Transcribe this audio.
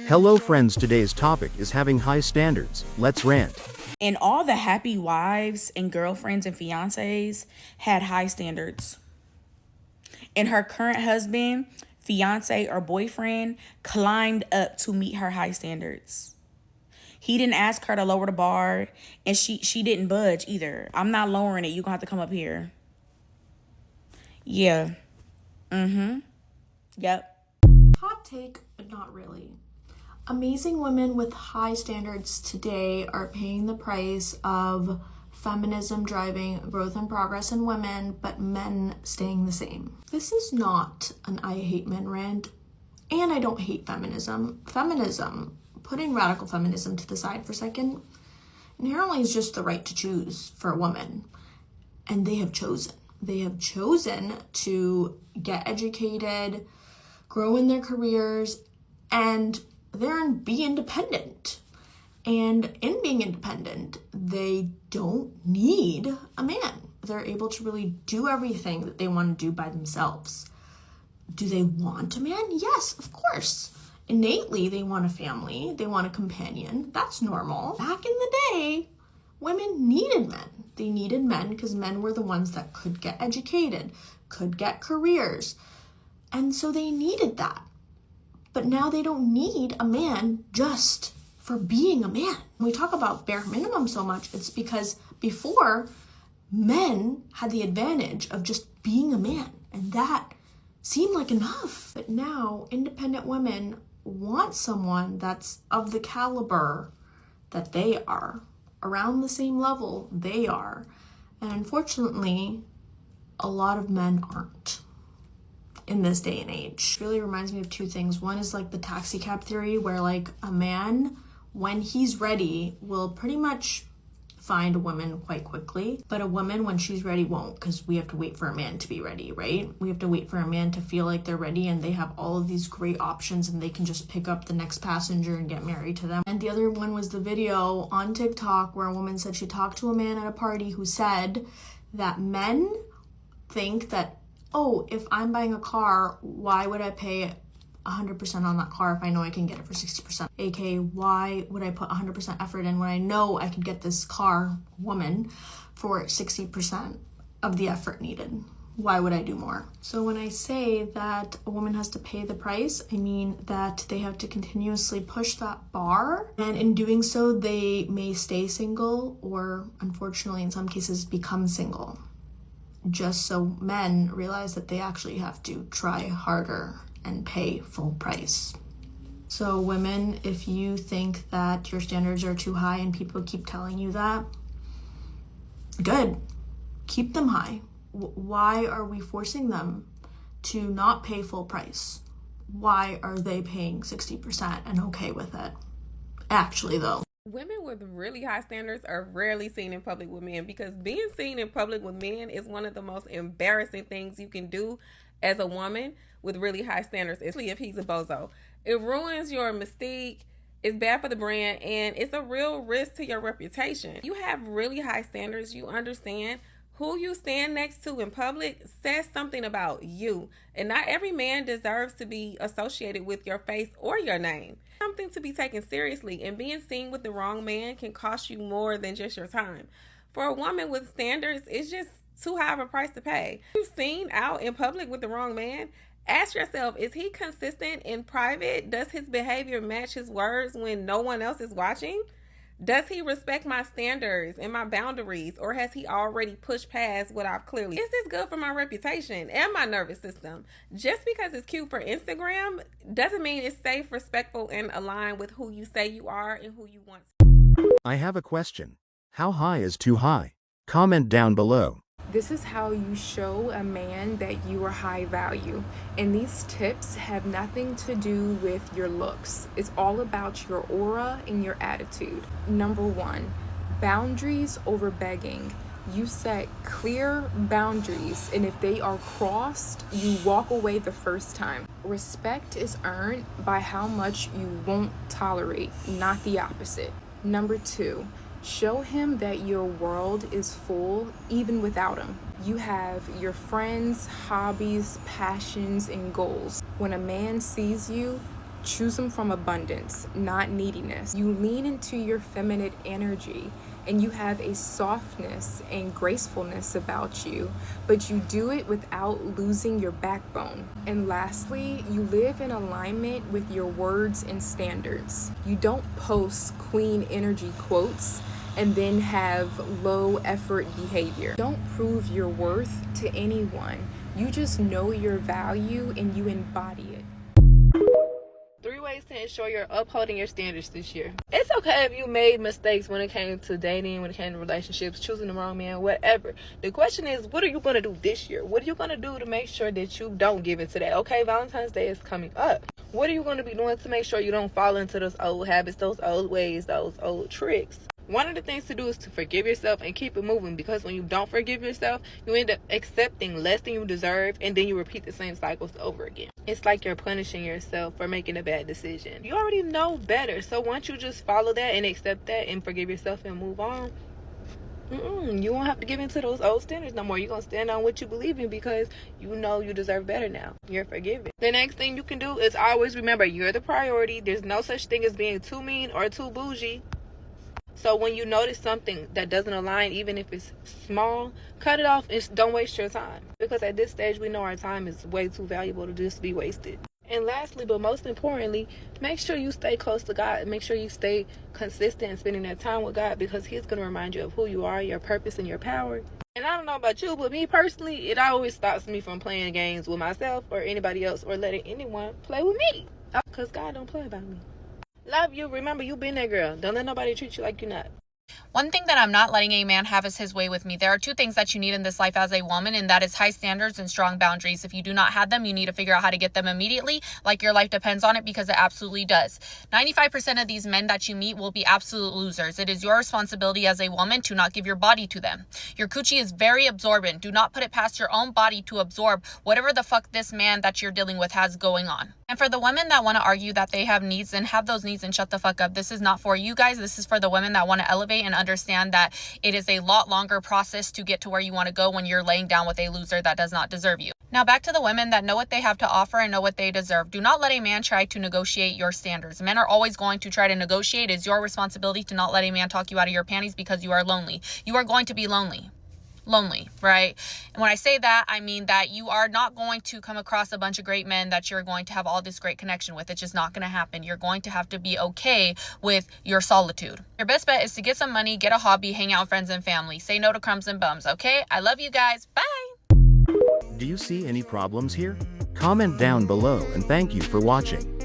Hello friends, today's topic is having high standards. Let's rant. And all the happy wives and girlfriends and fiancés had high standards. And her current husband, fiance, or boyfriend climbed up to meet her high standards. He didn't ask her to lower the bar, and she didn't budge either. I'm not lowering it. You're gonna have to come up here. Yeah. Yep. Hot take, but not really. Amazing women with high standards today are paying the price of feminism driving growth and progress in women, but men staying the same. This is not an I hate men rant, and I don't hate feminism. Feminism, putting radical feminism to the side for a second, inherently is just the right to choose for a woman. And they have chosen. They have chosen to get educated, grow in their careers, and be independent. And in being independent, they don't need a man. They're able to really do everything that they want to do by themselves. Do they want a man? Yes, of course. Innately, they want a family. They want a companion. That's normal. Back in the day, women needed men. They needed men because men were the ones that could get educated, could get careers. And so they needed that. But now they don't need a man just for being a man. When we talk about bare minimum so much, it's because before, men had the advantage of just being a man, and that seemed like enough. But now, independent women want someone that's of the caliber that they are, around the same level they are. And unfortunately, a lot of men aren't in this day and age. It really reminds me of two things. One is like the taxi cab theory, where like a man, when he's ready, will pretty much find a woman quite quickly, but a woman, when she's ready, won't, because we have to wait for a man to be ready, right? We have to wait for a man to feel like they're ready and they have all of these great options and they can just pick up the next passenger and get married to them. And the other one was the video on TikTok where a woman said she talked to a man at a party who said that men think that, oh, if I'm buying a car, why would I pay 100% on that car if I know I can get it for 60%? AKA, why would I put 100% effort in when I know I could get this car, woman, for 60% of the effort needed? Why would I do more? So when I say that a woman has to pay the price, I mean that they have to continuously push that bar. And in doing so, they may stay single or, unfortunately, in some cases, become single. Just so men realize that they actually have to try harder and pay full price. So women, if you think that your standards are too high and people keep telling you that, good, keep them high. Why are we forcing them to not pay full price? Why are they paying 60% and okay with it? Actually, though. Women with really high standards are rarely seen in public with men, because being seen in public with men is one of the most embarrassing things you can do as a woman with really high standards, especially if he's a bozo. It ruins your mystique, it's bad for the brand, and it's a real risk to your reputation. You have really high standards, you understand who you stand next to in public says something about you, and not every man deserves to be associated with your face or your name. Something to be taken seriously, and being seen with the wrong man can cost you more than just your time. For a woman with standards, it's just too high of a price to pay. If you've seen out in public with the wrong man, ask yourself, is he consistent in private? Does his behavior match his words when no one else is watching? Does he respect my standards and my boundaries, or has he already pushed past what I've clearly? Is this good for my reputation and my nervous system? Just because it's cute for Instagram doesn't mean it's safe, respectful, and aligned with who you say you are and who you want to. I have a question. How high is too high? Comment down below. This is how you show a man that you are high value. And these tips have nothing to do with your looks. It's all about your aura and your attitude. Number 1, boundaries over begging. You set clear boundaries, and if they are crossed, you walk away the first time. Respect is earned by how much you won't tolerate, not the opposite. Number 2, show him that your world is full even without him. You have your friends, hobbies, passions, and goals. When a man sees you, choose them from abundance, not neediness. You lean into your feminine energy and you have a softness and gracefulness about you, but you do it without losing your backbone. And lastly, you live in alignment with your words and standards. You don't post queen energy quotes and then have low effort behavior. Don't prove your worth to anyone. You just know your value and you embody it. 3 ways to ensure you're upholding your standards this year. It's okay if you made mistakes when it came to dating, when it came to relationships, choosing the wrong man, whatever. The question is, what are you going to do this year? What are you going to do to make sure that you don't give into that? Okay, Valentine's Day is coming up. What are you going to be doing to make sure you don't fall into those old habits, those old ways, those old tricks? One of the things to do is to forgive yourself and keep it moving, because when you don't forgive yourself, you end up accepting less than you deserve, and then you repeat the same cycles over again. It's like you're punishing yourself for making a bad decision. You already know better, so once you just follow that and accept that and forgive yourself and move on, you won't have to give into those old standards no more. You're going to stand on what you believe in because you know you deserve better now. You're forgiven. The next thing you can do is always remember you're the priority. There's no such thing as being too mean or too bougie. So when you notice something that doesn't align, even if it's small, cut it off and don't waste your time. Because at this stage, we know our time is way too valuable to just be wasted. And lastly, but most importantly, make sure you stay close to God. Make sure you stay consistent in spending that time with God, because He's going to remind you of who you are, your purpose, and your power. And I don't know about you, but me personally, it always stops me from playing games with myself or anybody else, or letting anyone play with me. Because God don't play about me. Love you. Remember, you been that girl. Don't let nobody treat you like you're not. One thing that I'm not letting a man have is his way with me. There are 2 things that you need in this life as a woman, and that is high standards and strong boundaries. If you do not have them, you need to figure out how to get them immediately, like your life depends on it, because it absolutely does. 95% of these men that you meet will be absolute losers. It is your responsibility as a woman to not give your body to them. Your coochie is very absorbent. Do not put it past your own body to absorb whatever the fuck this man that you're dealing with has going on. And for the women that want to argue that they have needs, and have those needs and shut the fuck up, this is not for you guys. This is for the women that want to elevate and understand that it is a lot longer process to get to where you want to go when you're laying down with a loser that does not deserve you. Now back to the women that know what they have to offer and know what they deserve. Do not let a man try to negotiate your standards. Men are always going to try to negotiate. It's your responsibility to not let a man talk you out of your panties because you are lonely. You are going to be lonely, right? And when I say that, I mean that you are not going to come across a bunch of great men that you're going to have all this great connection with. It's just not going to happen. You're going to have to be okay with your solitude. Your best bet is to get some money, get a hobby, hang out with friends and family. Say no to crumbs and bums, okay? I love you guys. Bye! Do you see any problems here? Comment down below, and thank you for watching.